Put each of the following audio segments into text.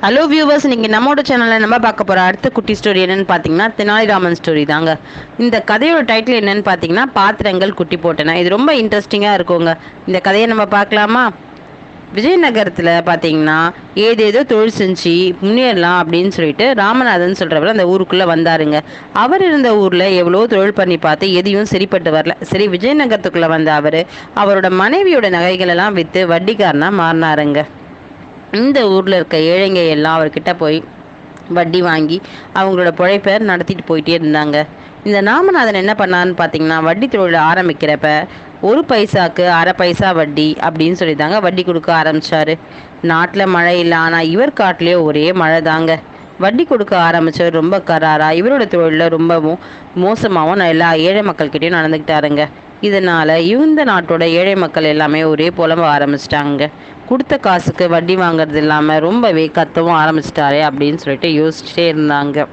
Hello viewers, இன்னைக்கு நம்மளோட சேனலில் நம்ம பார்க்க போகிற அடுத்த குட்டி ஸ்டோரி என்னன்னு பார்த்தீங்கன்னா தெனாலிராமன் ஸ்டோரி தாங்க. இந்த கதையோட டைட்டில் என்னன்னு பார்த்தீங்கன்னா பாத்திரங்கள் குட்டி போட்டன. இது ரொம்ப இன்ட்ரெஸ்டிங்காக இருக்குங்க. இந்த கதையை நம்ம பார்க்கலாமா? விஜயநகரத்தில் பார்த்தீங்கன்னா ஏதேதோ தொழில் செஞ்சு முன்னேறலாம் அப்படின்னு சொல்லிட்டு ராமநாதன் சொல்கிறவர் அந்த ஊருக்குள்ளே வந்தாருங்க. அவர் இருந்த ஊரில் எவ்வளோ தொழில் பண்ணி பார்த்து எதையும் சரிப்பட்டு வரல. சரி, விஜயநகரத்துக்குள்ளே வந்த அவர் அவரோட மனைவியோட நகைகள் எல்லாம் விற்று வட்டிக்காரனாக மாறினாருங்க. இந்த ஊரில் இருக்க ஏழைங்க எல்லாம் அவர்கிட்ட போய் வட்டி வாங்கி அவங்களோட பிழைப்பை நடத்திட்டு போயிட்டே இருந்தாங்க. இந்த ராமநாதன் என்ன பண்ணான்னு பார்த்தீங்கன்னா, வட்டி தொழில் ஆரம்பிக்கிறப்ப ஒரு பைசாக்கு அரை பைசா வட்டி அப்படின்னு சொல்லி தாங்க வட்டி கொடுக்க ஆரம்பிச்சாரு. நாட்டில் மழை இல்லை, ஆனால் இவர் காட்டிலே ஒரே மழை தாங்க. வட்டி கொடுக்க ஆரம்பிச்சவர் ரொம்ப கராரா இவரோட தொழிலில் ரொம்பவும் மோசமாகவும் எல்லா ஏழை மக்கள்கிட்டையும் நடந்துக்கிட்டாருங்க. இதனால இந்த நாட்டோட ஏழை மக்கள் எல்லாமே ஒரே புலம்ப ஆரம்பிச்சிட்டாங்க. கொடுத்த காசுக்கு வட்டி வாங்குறது இல்லாமல் ரொம்பவே கத்தவும் ஆரம்பிச்சிட்டாரே அப்படின்னு சொல்லிட்டு யோசிச்சுட்டே இருந்தாங்க.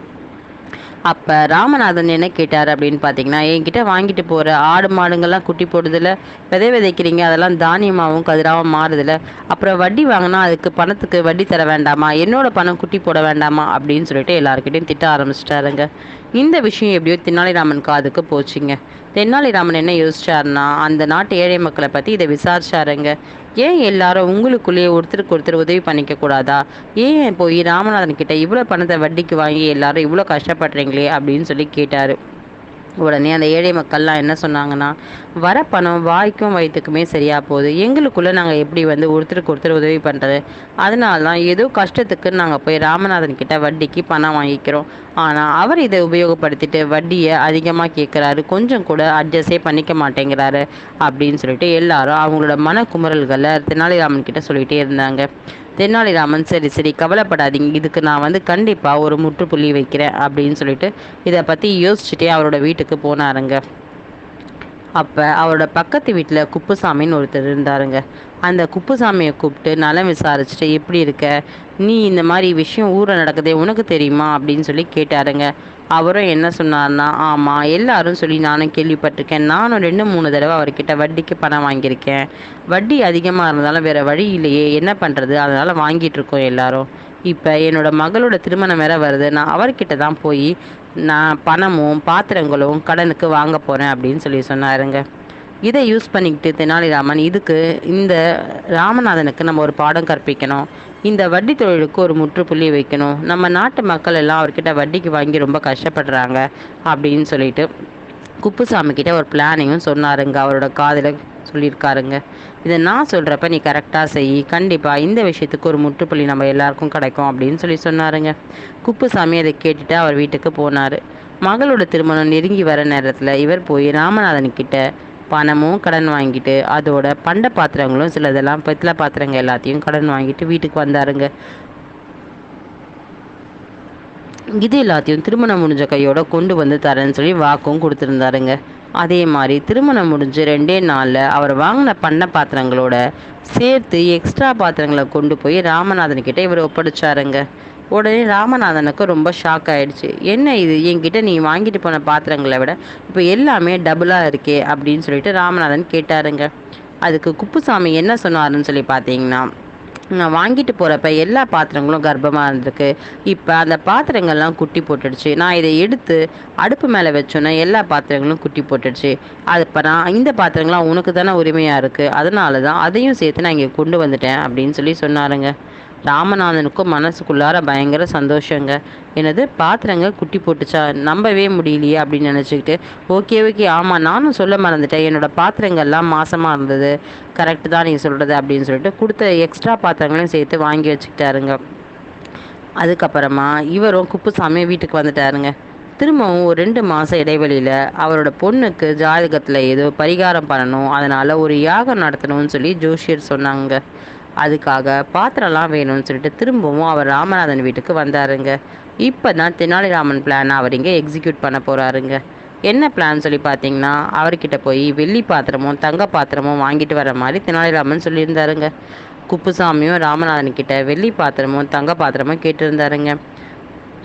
அப்போ ராமநாதன் என்ன கேட்டார் அப்படின்னு பார்த்தீங்கன்னா, என்கிட்ட வாங்கிட்டு போகிற ஆடு மாடுங்கள்லாம் குட்டி போடுதில்ல, விதைக்கிறீங்க, அதெல்லாம் தானியமாகவும் கதிராகவும் மாறுதில்ல, அப்புறம் வட்டி வாங்கினா அதுக்கு பணத்துக்கு வட்டி தர வேண்டாமா, என்னோட பணம் குட்டி போட வேண்டாமா அப்படின்னு சொல்லிட்டு எல்லாருக்கிட்டையும் திட்ட ஆரம்பிச்சிட்டாருங்க. இந்த விஷயம் எப்படியோ தெனாலிராமன் காதுக்கு போச்சுங்க. தெனாலிராமன் என்ன யோசிச்சாருன்னா, அந்த நாட்டு ஏழை மக்களை பற்றி இதை விசாரிச்சாருங்க. ஏன் எல்லாரும் உங்களுக்குள்ளேயே ஒருத்தருக்கு ஒருத்தர் உதவி பண்ணிக்க கூடாதா? ஏன் போய் ராமநாதன் கிட்ட இவ்வளோ பணத்தை வட்டிக்கு வாங்கி எல்லாரும் இவ்வளோ கஷ்டப்படுறீங்களே அப்படின்னு சொல்லி கேட்டார். உடனே அந்த ஏழை மக்கள்லாம் என்ன சொன்னாங்கன்னா, வர பணம் வாய்க்கும் வயிற்றுக்குமே சரியா போகுது, எங்களுக்குள்ளே நாங்கள் எப்படி ஒருத்தருக்கு ஒருத்தர் உதவி பண்ணுறது? அதனால தான் ஏதோ கஷ்டத்துக்கு நாங்கள் போய் ராமநாதன் கிட்ட வட்டிக்கு பணம் வாங்கிக்கிறோம். ஆனால் அவர் இதை உபயோகப்படுத்திட்டு வட்டியை அதிகமாக கேட்குறாரு, கொஞ்சம் கூட அட்ஜஸ்டே பண்ணிக்க மாட்டேங்கிறாரு அப்படின்னு சொல்லிட்டு எல்லாரும் அவங்களோட மனக்குமுறல்களை தெனாலிராமன் கிட்ட சொல்லிகிட்டே இருந்தாங்க. தெனாலிராமன் சரி சரி கவலைப்படாதீங்க, இதுக்கு நான் கண்டிப்பாக ஒரு முற்றுப்புள்ளி வைக்கிறேன் அப்படின்னு சொல்லிட்டு இதை பற்றி யோசிச்சுட்டே அவரோட வீட்டுக்கு போனாருங்க. அப்போ அவரோட பக்கத்து வீட்டில் குப்புசாமின்னு ஒருத்தர் இருந்தாருங்க. அந்த குப்புசாமியை கூப்பிட்டு நலம் விசாரிச்சுட்டு, எப்படி இருக்க, நீ இந்த மாதிரி விஷயம் ஊரில் நடக்குதே உனக்கு தெரியுமா அப்படின்னு சொல்லி கேட்டாருங்க. அவரும் என்ன சொன்னார்னா, ஆமாம், எல்லாரும் சொல்லி நானும் கேள்விப்பட்டிருக்கேன், நானும் 2-3 தடவை அவர்கிட்ட வட்டிக்கு பணம் வாங்கியிருக்கேன், வட்டி அதிகமாக இருந்தாலும் வேறு வழி இல்லையே, என்ன பண்ணுறது, அதனால் வாங்கிட்டு இருக்கோம் எல்லாரும். இப்போ என்னோட மகளோட திருமணம் வேற வருது, நான் அவர்கிட்ட தான் போய் நான் பணமும் பாத்திரங்களும் கடனுக்கு வாங்க போகிறேன் அப்படின்னு சொல்லி சொன்னாருங்க. இதை யூஸ் பண்ணிக்கிட்டு தெனாலிராமன், இதுக்கு இந்த ராமநாதனுக்கு நம்ம ஒரு பாடம் கற்பிக்கணும், இந்த வட்டி தொழிலுக்கு ஒரு முற்றுப்புள்ளி வைக்கணும், நம்ம நாட்டு மக்கள் எல்லாம் அவர்கிட்ட வட்டிக்கு வாங்கி ரொம்ப கஷ்டப்படுறாங்க அப்படின்னு சொல்லிட்டு குப்புசாமி கிட்ட ஒரு பிளானிங்கும் சொன்னாருங்க. அவரோட காதில் சொல்லியிருக்காருங்க. இதை நான் சொல்கிறப்ப நீ கரெக்டாக செய், கண்டிப்பாக இந்த விஷயத்துக்கு ஒரு முற்றுப்புள்ளி நம்ம எல்லாருக்கும் கிடைக்கும் அப்படின்னு சொல்லி சொன்னாருங்க. குப்புசாமி அதை கேட்டுட்டு அவர் வீட்டுக்கு போனார். மகளோட திருமணம் நெருங்கி வர நேரத்தில் இவர் போய் ராமநாதன் கிட்ட பணமும் கடன் வாங்கிட்டு அதோட பண்ட பாத்திரங்களும் சிலதெல்லாம் பித்தளை பாத்திரங்கள் எல்லாத்தையும் கடன் வாங்கிட்டு வீட்டுக்கு வந்தாருங்க. இது எல்லாத்தையும் திருமணம் முடிஞ்ச கையோட கொண்டு வந்து தரேன்னு சொல்லி வாக்கும் கொடுத்துருந்தாருங்க. அதே மாதிரி திருமணம் முடிஞ்சு 2 நாளில் அவர் வாங்கின பண்ண பாத்திரங்களோட சேர்த்து எக்ஸ்ட்ரா பாத்திரங்களை கொண்டு போய் ராமநாதன் கிட்ட இவர் ஒப்படைச்சாருங்க. உடனே ராமநாதனுக்கு ரொம்ப ஷாக் ஆயிடுச்சு. என்ன இது, என்கிட்ட நீ வாங்கிட்டு போன பாத்திரங்களை விட இப்போ எல்லாமே டபுளாக இருக்கே அப்படின்னு சொல்லிட்டு ராமநாதன் கேட்டாருங்க. அதுக்கு குப்புசாமி என்ன சொன்னாருன்னு சொல்லி பார்த்தீங்கன்னா, நான் வாங்கிட்டு போகிறப்ப எல்லா பாத்திரங்களும் கர்ப்பமாக இருந்திருக்கு, இப்போ அந்த பாத்திரங்கள்லாம் குட்டி போட்டுடுச்சு, நான் இதை எடுத்து அடுப்பு மேலே வச்சோன்னா எல்லா பாத்திரங்களும் குட்டி போட்டுடுச்சு, அது இப்போ நான் இந்த பாத்திரங்கள்லாம் உனக்கு தானே உரிமையாக இருக்குது, அதனால தான் அதையும் சேர்த்து நான் இங்கே கொண்டு வந்துட்டேன் அப்படின்னு சொல்லி சொன்னாருங்க. ராமநாதனுக்கும் மனசுக்குள்ளார பயங்கர சந்தோஷங்க. எனது பாத்திரங்க குட்டி போட்டுச்சா, நம்பவே முடியலையே அப்படின்னு நினச்சிக்கிட்டு, ஓகே ஆமாம், நானும் சொல்ல மறந்துட்டேன், என்னோடய பாத்திரங்கள்லாம் மாசமாக இருந்தது, கரெக்டு தான் நீ சொல்கிறது அப்படின்னு சொல்லிட்டு கொடுத்த எக்ஸ்ட்ரா பாத்திரங்களையும் சேர்த்து வாங்கி வச்சுக்கிட்டாருங்க. அதுக்கப்புறமா இவரும் குப்புசாமி வீட்டுக்கு வந்துட்டாருங்க. திரும்பவும் ஒரு 2 மாதம் இடைவெளியில் அவரோட பொண்ணுக்கு ஜாதகத்தில் ஏதோ பரிகாரம் பண்ணணும், அதனால் ஒரு யாகம் நடத்தணும்னு சொல்லி ஜோஷியர் சொன்னாங்க. அதுக்காக பாத்திரம்லாம் வேணும்னு சொல்லிட்டு திரும்பவும் அவர் ராமநாதன் வீட்டுக்கு வந்தாருங்க. இப்போ தான் தெனாலிராமன் பிளானை அவர் இங்கே எக்ஸிக்யூட் பண்ண போகிறாருங்க. என்ன பிளான் சொல்லி பார்த்தீங்கன்னா, அவர்கிட்ட போய் வெள்ளி பாத்திரமும் தங்க பாத்திரமும் வாங்கிட்டு வர மாதிரி தெனாலிராமன் சொல்லியிருந்தாருங்க. குப்புசாமியும் ராமநாதன் கிட்ட வெள்ளி பாத்திரமும் தங்க பாத்திரமும் கேட்டிருந்தாருங்க.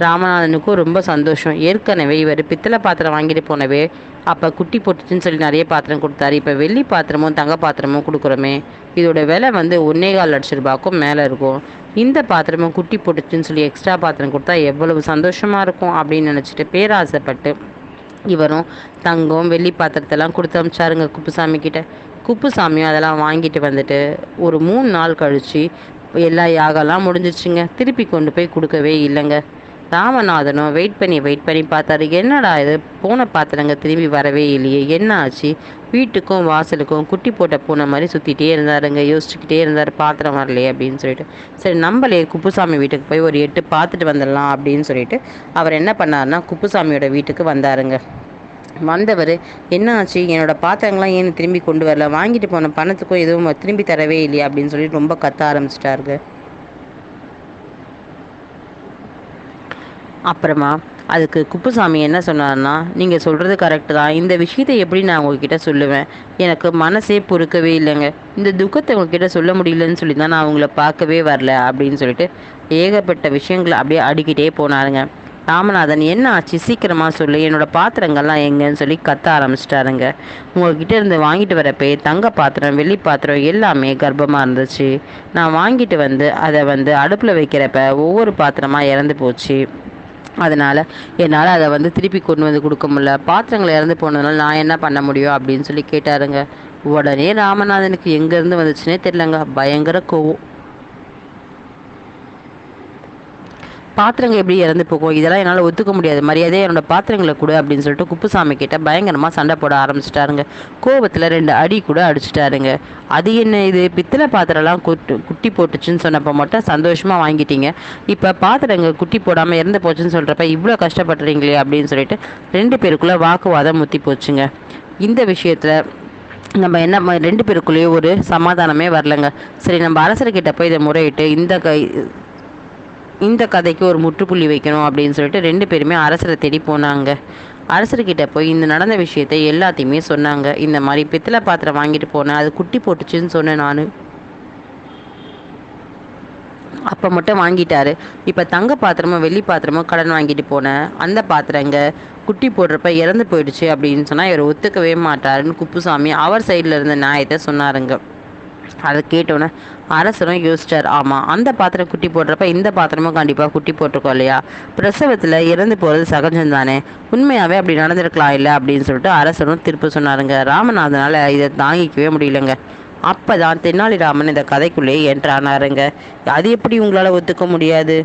ராமநாதனுக்கும் ரொம்ப சந்தோஷம். ஏற்கனவே இவர் பித்தளை பாத்திரம் வாங்கிட்டு போனவே அப்போ குட்டி போட்டுச்சுன்னு சொல்லி நிறைய பாத்திரம் கொடுத்தாரு. இப்போ வெள்ளி பாத்திரமும் தங்க பாத்திரமும் கொடுக்குறோமே, இதோட விலை வந்து 1,4 லட்ச ரூபாய்க்கும் மேலே இருக்கும். இந்த பாத்திரமும் குட்டி போட்டுச்சுன்னு சொல்லி எக்ஸ்ட்ரா பாத்திரம் கொடுத்தா எவ்வளவு சந்தோஷமாக இருக்கும் அப்படின்னு நினச்சிட்டு பேராசைப்பட்டு இவரும் தங்கம் வெள்ளி பாத்திரத்தெல்லாம் கொடுத்து அமிச்சாருங்க குப்புசாமி கிட்ட. குப்புசாமியும் அதெல்லாம் வாங்கிட்டு வந்துட்டு ஒரு 3 நாள் கழிச்சு எல்லா யாகம்லாம் முடிஞ்சிச்சுங்க. திருப்பி கொண்டு போய் கொடுக்கவே இல்லைங்க. ராமநாதனும் வெயிட் பண்ணி பார்த்தாரு. என்னடா இது, போன பாத்திரங்க திரும்பி வரவே இல்லையே, என்ன ஆச்சு? வீட்டுக்கும் வாசலுக்கும் குட்டி போட்ட பூனை மாதிரி சுற்றிட்டே இருந்தாருங்க. யோசிச்சுக்கிட்டே இருந்தார், பாத்திரம் வரலையே அப்படின்னு சொல்லிட்டு. சரி, நம்மளே குப்புசாமி வீட்டுக்கு போய் ஒரு 8 பார்த்துட்டு வந்துடலாம் அப்படின்னு சொல்லிட்டு அவர் என்ன பண்ணாருன்னா குப்புசாமியோட வீட்டுக்கு வந்தாருங்க. வந்தவர், என்ன ஆச்சு, என்னோட பாத்திரங்கள்லாம் ஏன் திரும்பி கொண்டு வரல, வாங்கிட்டு போன பணத்துக்கும் எதுவும் திரும்பி தரவே இல்லையா அப்படின்னு சொல்லி ரொம்ப கத்த ஆரம்பிச்சிட்டாருங்க. அப்புறமா அதுக்கு குப்புசாமி என்ன சொன்னார்னா, நீங்கள் சொல்கிறது கரெக்டு தான், இந்த விஷயத்தை எப்படி நான் உங்ககிட்ட சொல்லுவேன், எனக்கு மனசே பொறுக்கவே இல்லைங்க, இந்த துக்கத்தை உங்ககிட்ட சொல்ல முடியலன்னு சொல்லி தான் நான் உங்களை பார்க்கவே வரல அப்படின்னு சொல்லிட்டு ஏகப்பட்ட விஷயங்களை அப்படியே அடிக்கிட்டே போனாருங்க. ராமநாதன், என்ன ஆச்சு, சீக்கிரமாக சொல்லு, என்னோடய பாத்திரங்கள்லாம் எங்கன்னு சொல்லி கத்த ஆரம்பிச்சிட்டாருங்க. உங்கள்கிட்ட இருந்து வாங்கிட்டு வரப்பே தங்க பாத்திரம் வெள்ளி பாத்திரம் எல்லாமே கர்ப்பமாக இருந்துச்சு. நான் வாங்கிட்டு வந்து அதை அடுப்பில் வைக்கிறப்ப ஒவ்வொரு பாத்திரமாக இறந்து போச்சு. அதனால் என்னால் அதை திருப்பி கொண்டு வந்து கொடுக்க முடியல. பாத்திரங்கள் இறந்து போனதுனால நான் என்ன பண்ண முடியும் அப்படின்னு சொல்லி கேட்டாருங்க. உடனே ராமநாதனுக்கு எங்கேருந்து வந்துச்சுன்னே தெரியலங்க, பயங்கர கோவம். பாத்திரங்கள் எப்படி இறந்து போகும், இதெல்லாம் என்னால் ஒத்துக்க முடியாது, மரியாதையே என்னோட பாத்திரங்களை கொடு அப்படின்னு சொல்லிட்டு குப்புசாமி கிட்ட பயங்கரமாக சண்டை போட ஆரம்பிச்சிட்டாருங்க. கோபத்தில் 2 அடி கூட அடிச்சிட்டாருங்க. அது என்ன இது, பித்தளை பாத்திரம்லாம் குட்டி போட்டுச்சுன்னு சொன்னப்போ மட்டும் சந்தோஷமாக வாங்கிட்டீங்க, இப்போ பாத்திரங்கள் குட்டி போடாமல் இறந்து போச்சுன்னு சொல்கிறப்ப இவ்வளோ கஷ்டப்படுறீங்களே அப்படின்னு சொல்லிட்டு 2 பேருக்குள்ளே வாக்குவாதம் முத்தி போச்சுங்க. இந்த விஷயத்தில் நம்ம என்ன 2 பேருக்குள்ளேயே ஒரு சமாதானமே வரலங்க. சரி, நம்ம அரசர்கிட்ட போய் இதை முறையிட்டு இந்த கதைக்கு ஒரு முற்றுப்புள்ளி வைக்கணும் அப்படின்னு சொல்லிட்டு 2 பேருமே அரசரை தேடி போனாங்க. அரசர்கிட்ட போய் இந்த நடந்த விஷயத்தை எல்லாத்தையுமே சொன்னாங்க. இந்த மாதிரி பித்தளை பாத்திரம் வாங்கிட்டு போனேன், அது குட்டி போட்டுச்சுன்னு சொன்னேன் நான், அப்போ மட்டும் வாங்கிட்டாரு. இப்போ தங்க பாத்திரமும் வெள்ளி பாத்திரமும் கடன் வாங்கிட்டு போனேன், அந்த பாத்திரங்க குட்டி போடுறப்ப இறந்து போயிடுச்சு அப்படின்னு சொன்னால் இவர் ஒத்துக்கவே மாட்டாருன்னு குப்புசாமி அவர் சைடில் இருந்த நியாயத்தை சொன்னாருங்க. அதை கேட்டோன்னே அரசரும் யோசிச்சார். ஆமாம், அந்த பாத்திரம் குட்டி போடுறப்ப இந்த பாத்திரமும் கண்டிப்பாக குட்டி போட்டிருக்கோம் இல்லையா, பிரசவத்தில் இறந்து போகிறது சகஜம் தானே, உண்மையாகவே அப்படி நடந்திருக்கலாம் இல்லை அப்படின்னு சொல்லிட்டு அரசரும் திருப்பி சொன்னாருங்க. ராமநாதனால் இதை தாங்கிக்கவே முடியலங்க. அப்போ தான் தெனாலிராமன் இந்த கதைக்குள்ளேயே என்ட்ரானாருங்க. அது எப்படி உங்களால் ஒத்துக்க முடியாது?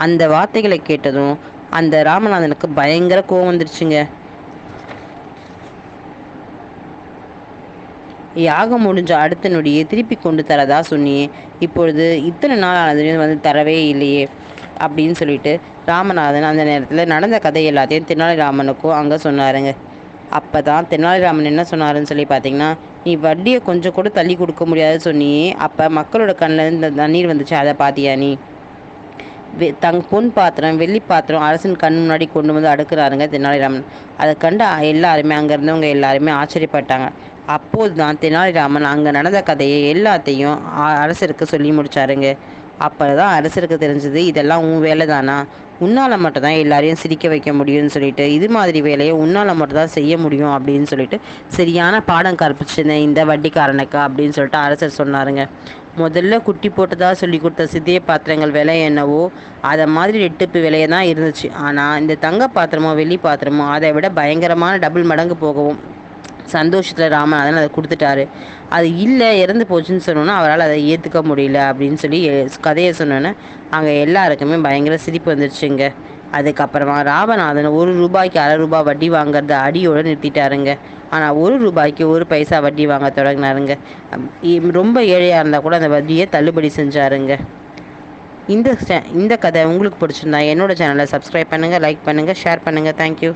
அந்த வார்த்தைகளை கேட்டதும் அந்த ராமநாதனுக்கு பயங்கர கோவம் வந்துருச்சுங்க. யாகம் முடிஞ்ச அடுத்த நொடியே திருப்பி கொண்டு தரதா சொன்னியே, இப்பொழுது இத்தனை நாள் ஆனது தரவே இல்லையே அப்படின்னு சொல்லிட்டு ராமநாதன் அந்த நேரத்தில் நடந்த கதை எல்லாத்தையும் தெனாலிராமனுக்கும் அங்கே சொன்னாருங்க. அப்போ தான் தெனாலிராமன் என்ன சொன்னாருன்னு சொல்லி பார்த்தீங்கன்னா, நீ வட்டியை கொஞ்சம் கூட தள்ளி கொடுக்க முடியாது சொன்னியே, அப்போ மக்களோட கண்ணில் இந்த தண்ணீர் வந்துச்சு, அதை பார்த்தியா நீ? பொன் பாத்திரம் வெள்ளி பாத்திரம் அரசன் கண் முன்னாடி கொண்டு வந்து அடுக்கிறாருங்க தெனாலிராமன். அதை கண்டு எல்லாருமே அங்கே இருந்தவங்க எல்லாருமே ஆச்சரியப்பட்டாங்க. அப்போது தான் தெனாலிராமன் அங்கே நடந்த கதையை எல்லாத்தையும் அரசருக்கு சொல்லி முடிச்சாருங்க. அப்போ தான் அரசருக்கு தெரிஞ்சது, இதெல்லாம் உன் வேலை தானா, உன்னால் மட்டும் தான் எல்லாரையும் சிரிக்க வைக்க முடியும்னு சொல்லிட்டு, இது மாதிரி வேலையை உன்னால் மட்டும் தான் செய்ய முடியும் அப்படின்னு சொல்லிட்டு சரியான பாடம் கற்பிச்சிருந்தேன் இந்த வட்டிக்காரனுக்கு அப்படின்னு சொல்லிட்டு அரசர் சொன்னாருங்க. முதல்ல குட்டி போட்டதா சொல்லி கொடுத்த சித்திய பாத்திரங்கள் விலை என்னவோ அதை மாதிரி ரெட்டிப்பு விலையை தான் இருந்துச்சு. ஆனால் இந்த தங்க பாத்திரமோ வெள்ளி பாத்திரமோ அதை விட பயங்கரமான டபுள் மடங்கு போகவும் சந்தோஷத்தில் ராமநாதன் அதை கொடுத்துட்டாரு. அது இல்லை இறந்து போச்சுன்னு சொன்னோன்னா அவரால் அதை ஏற்றுக்க முடியல அப்படின்னு சொல்லி கதையை சொன்னோன்னே அங்கே எல்லாருக்குமே பயங்கர சிரிப்பு வந்துருச்சுங்க. அதுக்கப்புறமா ராமநாதன் 1 ரூபாய்க்கு அரை ரூபாய் வட்டி வாங்குறத அடியோடு நிறுத்திட்டாருங்க. ஆனால் 1 ரூபாய்க்கு 1 பைசா வட்டி வாங்க தொடங்கினாருங்க. ரொம்ப ஏழையாக இருந்தால் கூட அந்த வட்டியை தள்ளுபடி செஞ்சாருங்க. இந்த கதை உங்களுக்கு பிடிச்சிருந்தா என்னோட சேனலை சப்ஸ்கிரைப் பண்ணுங்கள், லைக் பண்ணுங்கள், ஷேர் பண்ணுங்கள். தேங்க்யூ.